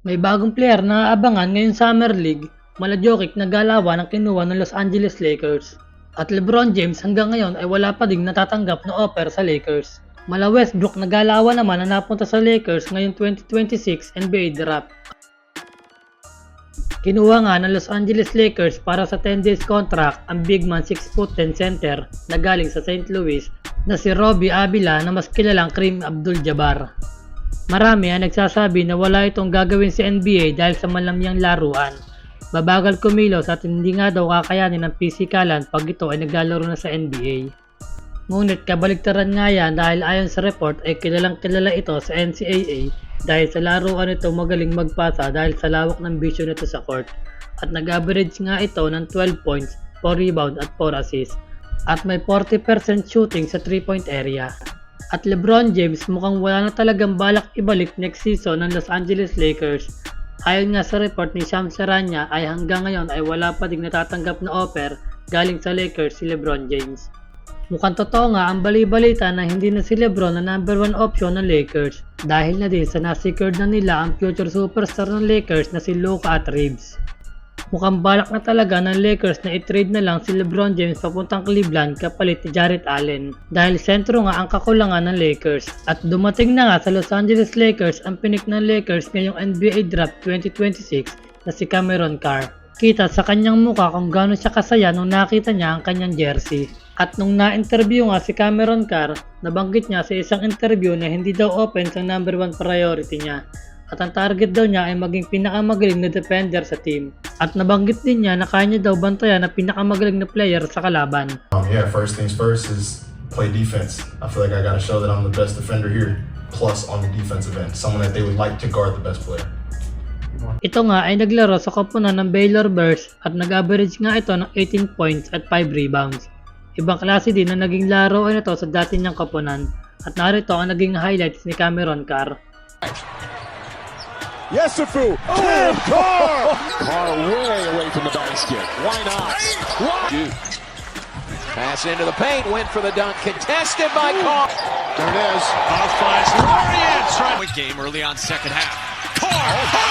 May bagong player na aabangan ngayong Summer League, mala Jokic na galawan ang kinuha ng Los Angeles Lakers. At LeBron James hanggang ngayon ay wala pa ding natatanggap na offer sa Lakers. Mala Westbrook na galawan naman na napunta sa Lakers ngayong 2026 NBA Draft. Kinuha nga ng Los Angeles Lakers para sa 10 days contract ang big man 6'10" center na galing sa St. Louis na si Robbie Avila na mas kilalang Kareem Abdul-Jabbar. Marami ang nagsasabi na wala itong gagawin sa NBA dahil sa malamyang laruan. Babagal kumilos at hindi nga daw kakayanin ng pisikalan pag ito ay naglalaro na sa NBA. Ngunit kabaligtaran nga yan dahil ayon sa report ay kilalang kilala ito sa NCAA dahil sa laruan ito magaling magpasa dahil sa lawak ng vision nito sa court. At nag-average nga ito ng 12 points, 4 rebound at 4 assists. At may 40% shooting sa 3-point area. At LeBron James mukhang wala na talagang balak ibalik next season ng Los Angeles Lakers. Ayon nga sa report ni Shams Charania ay hanggang ngayon ay wala pa ding natatanggap na offer galing sa Lakers si LeBron James. Mukhang totoo nga ang bali-balita na hindi na si LeBron na number 1 option ng Lakers dahil na din sa nasecured na nila ang future superstar ng Lakers na si Luka at Reeves. Mukhang balak na talaga ng Lakers na i-trade na lang si LeBron James papuntang Cleveland kapalit ni Jarrett Allen dahil sentro nga ang kakulangan ng Lakers. At dumating na nga sa Los Angeles Lakers ang pinik ng Lakers ngayong NBA Draft 2026 na si Cameron Carr. Kita sa kanyang mukha kung gaano siya kasaya nung nakita niya ang kanyang jersey. At nung na-interview nga si Cameron Carr, nabanggit niya sa isang interview na hindi daw open sa number 1 priority niya. At ang target daw niya ay maging pinakamagaling na defender sa team. At nabanggit din niya na kaya niya daw bantayan na pinakamagaling na player sa kalaban. First things first is play defense. I feel like I gotta show that I'm the best defender here, plus on the defensive end, someone that they would like to guard the best player. Ito nga ay naglaro sa koponan ng Baylor Bears at nag-average nga ito ng 18 points at 5 rebounds. Ibang klase din na naging laro ay ito sa dati niyang koponan. At narito ang naging highlights ni Cameron Carr. Yesufu! Oh, Carr way away from the basket. Why not? Why? Pass into the paint, went for the dunk, contested by Carr. There it is. Off finds Lariat. Game early on second half. Carr!